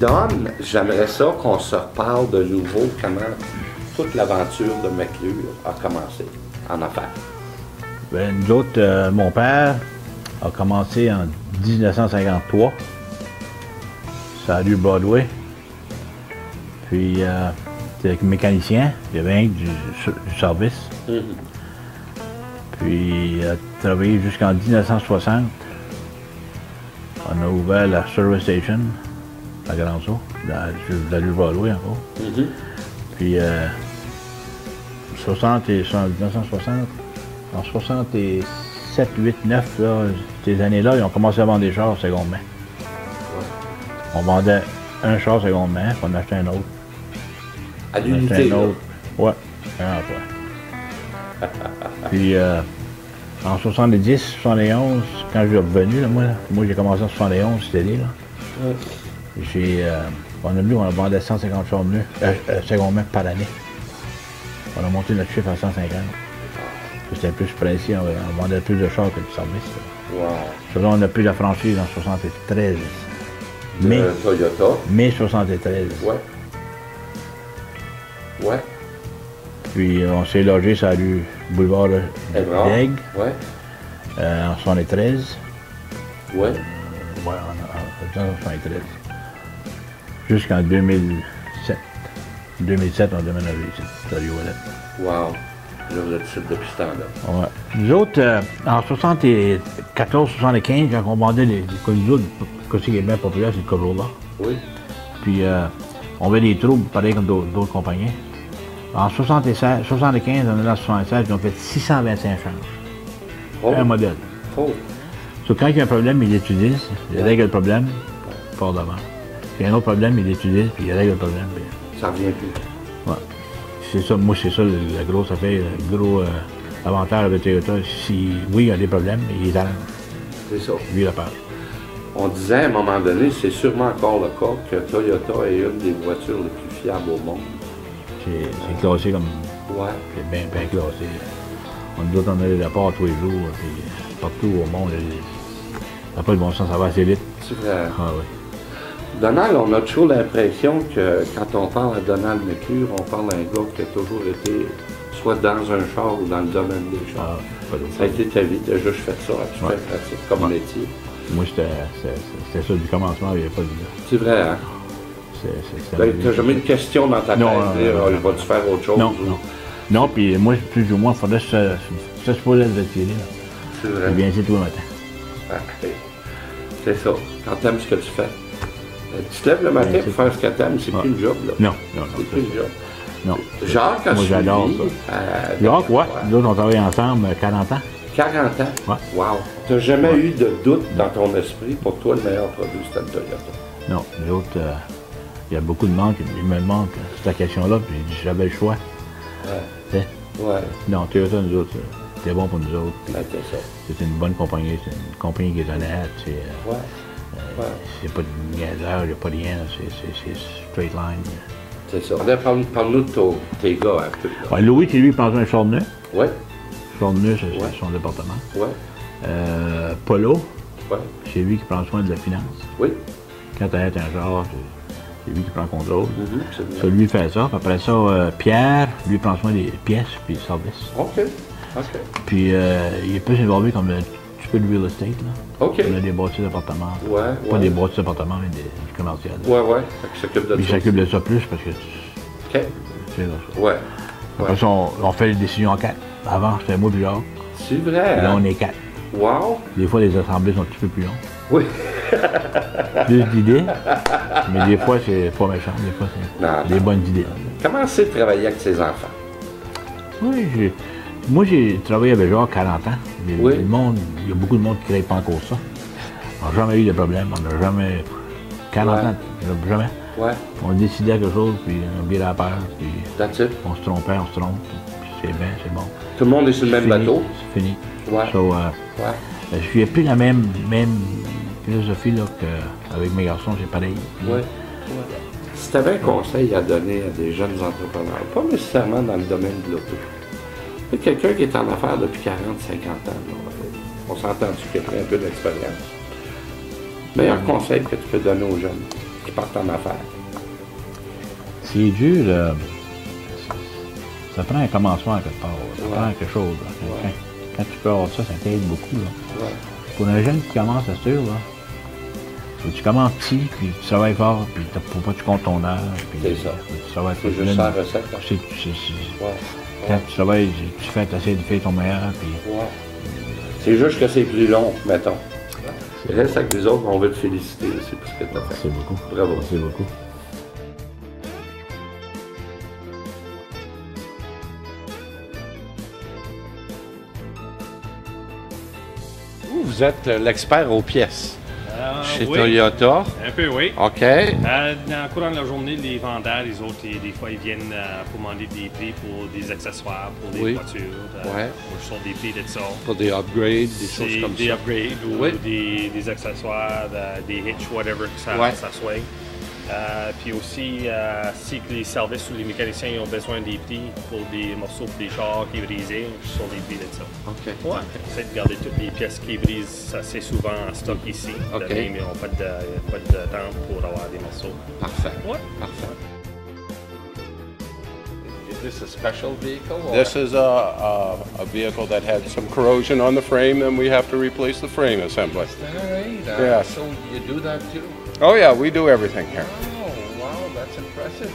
Don, j'aimerais ça qu'on se reparle de nouveau comment toute l'aventure de McClure a commencé en affaires. Ben, nous autres, mon père a commencé en 1953, sur la rue Broadway. Puis, c'était mécanicien, il y avait rien que du service. Puis, il a travaillé jusqu'en 1960. On a ouvert la Service Station à Grand-Sault, dans la rue Broadway encore. Puis, 1960, en 67, 8, 9, là, ces années-là, ils ont commencé à vendre des chars seconde main. On vendait un char seconde main, puis on achetait un autre. À l'unité, là? Ouais, un fois. Puis, en 70, 71, quand je suis revenu, là, moi j'ai commencé en 71, c'était là. On vendait 150 chars seconde main par année. On a monté notre chiffre à 150. C'était plus précis, on vendait plus de chars que de service. Wow. Là, on a pris la franchise en 73. De Toyota. Mai 73. Ouais. Ouais. Puis on s'est logé sur la rue Boulevard d'Aigle. Ouais. En 73. Ouais. Ouais, en 73. Jusqu'en 2007. 2007, on déménagé ici, sur Riolette. Wow. Là, vous êtes ici depuis ce temps-là. Ouais. Nous autres, en 74, 75, quand on vendait les Coliseaux, le qui est bien populaire, c'est le Corolla. Oui. Puis, on avait des troubles, pareil comme d'autres compagnies. En 75, on est dans 76, ils ont fait 625 changes. Oh. Un modèle. Oh. Quand il y a un problème, ils l'étudient, ils règlent le problème, fort devant. Puis il y a un autre problème, ils l'étudient, puis ils règlent le problème. Puis... Ça revient plus. Ouais. C'est ça, moi, c'est ça la grosse affaire, le gros avantage de Toyota. Si, oui, il y a des problèmes, mais il est arrange. C'est ça. Lui, il a peur. On disait à un moment donné, c'est sûrement encore le cas, que Toyota est une des voitures les plus fiables au monde. C'est classé comme... Ouais. C'est bien classé. Nous autres, on a des rapports tous les jours, puis partout au monde, ça n'a pas de bon sens, ça va assez vite. C'est vrai. Ah oui. Donald, on a toujours l'impression que quand on parle à Donald McClure, on parle à un gars qui a toujours été soit dans un char ou dans le domaine des chars. Ça a été ta vie, déjà je fais ça, tu fais pratique comme métier. Moi, c'était ça du commencement, il n'y avait pas de... C'est vrai, hein? Tu n'as jamais une question dans ta tête, je vais-tu faire autre chose? Non, non. Non, puis moi, plus ou moins, il faudrait se poser de retirer. C'est vrai. C'est bien ici tout le matin. C'est ça. Quand tu aimes ce que tu fais. Tu te lèves le matin pour faire ce que tu aimes, c'est plus le job, là. Non. C'est plus le job. Non. Jacques, quand moi, j'adore ça. Jacques, ouais. Nous autres, on travaille ensemble 40 ans. 40 ans? Ouais. Wow. Tu n'as jamais eu de doute dans ton esprit, pour toi, le meilleur produit, c'était le Toyota? Non. Nous autres, il y a beaucoup de manques. Il me manque cette question-là, puis j'avais le choix. Ouais. Ouais. Non, Toyota, nous autres, c'était bon pour nous autres. C'est ça. C'est une bonne compagnie, c'est une compagnie qui est honnête. C'est pas de niaiseur, il n'y a pas de rien, c'est straight line. C'est ça. Parle-nous de tes gars un peu. Ouais, Louis, qui lui, prend un Chardonnay. Oui. Chardonnay, c'est son département. Oui. Polo, ouais. C'est lui qui prend soin de la finance. Oui. Quand tu achètes un genre, c'est lui qui prend le contrôle. Ça, lui fait ça. Puis après ça, Pierre, lui prend soin des pièces puis des services. OK. Puis il est plus involvé comme un petit peu de real estate. Là. OK. On a des bâtisses d'appartements. Ouais. Pas des bâtisses d'appartements, mais des commerciales. Ouais. Il s'occupe de ça. Il s'occupe de ça plus parce que... OK. C'est là. Ouais. Après ça, on fait les décisions en 4. Avant, c'était moi et Jacques. C'est vrai. Et là, on est 4. Wow. Des fois, les assemblées sont un petit peu plus longues. Oui. Plus d'idées, mais des fois, c'est pas méchant. Des fois, c'est des bonnes idées. Comment c'est de travailler avec ses enfants? Oui, moi, j'ai travaillé avec Jacques 40 ans. Oui. Il y a beaucoup de monde qui ne crée pas encore ça. On n'a jamais eu de problème. On n'a jamais... 40 ans, jamais. Ouais. On décidait quelque chose, puis on virait à peur, puis on se trompait, on se trompe, puis c'est bien, c'est bon. Tout le monde est sur le même bateau? C'est fini. Ouais. Je n'ai plus la même philosophie là, qu'avec mes garçons, c'est pareil. Oui. Si tu avais un conseil à donner à des jeunes entrepreneurs, pas nécessairement dans le domaine de l'auto, quelqu'un qui est en affaires depuis 40, 50 ans, on s'entend-tu qu'il a pris un peu d'expérience? Meilleur conseil que tu peux donner aux jeunes? qui partent en affaires. C'est dur, ça prend un commencement quelque part. Ça prend quelque chose. Là. Ouais. Quand tu peux avoir ça t'aide beaucoup. Là. Ouais. Pour un jeune qui commence à sûr, là, faut que tu commences petit, puis tu travailles fort, puis faut pas que tu comptes ton heure. C'est ça. Tu travailles C'est juste ça la recette. Là. Ouais. Quand tu travailles, tu essaies de faire ton meilleur. Puis... Ouais. C'est juste que c'est plus long, mettons. Reste avec les autres, on veut te féliciter aussi pour ce que tu as fait. C'est beaucoup. Bravo. C'est beaucoup. Vous êtes l'expert aux pièces chez oui. Toyota. Un peu, oui. OK. Dans le courant de la journée, les vendeurs, les autres, des fois, ils viennent pour demander des prix pour des accessoires, pour des voitures. Ouais. Je sors des prix de ça. Pour des upgrades, des choses comme des ça. upgrades ou Oui. des accessoires, des hitch, whatever que ça soit. Puis aussi, si les services ou les mécaniciens ils ont besoin des prix pour des morceaux pour des chars qui brisent, je sors des prix de ça. OK. Ouais. J'essaie de garder toutes les pièces qui brisent assez souvent en stock ici. OK. Mais ils n'ont pas de temps pour avoir des morceaux. Parfait. Ouais. Parfait. Is this a special vehicle? Or? This is a vehicle that had some corrosion on the frame, and we have to replace the frame assembly. All right. Yeah. So you do that too? Oh yeah, we do everything here. Oh, wow, that's impressive.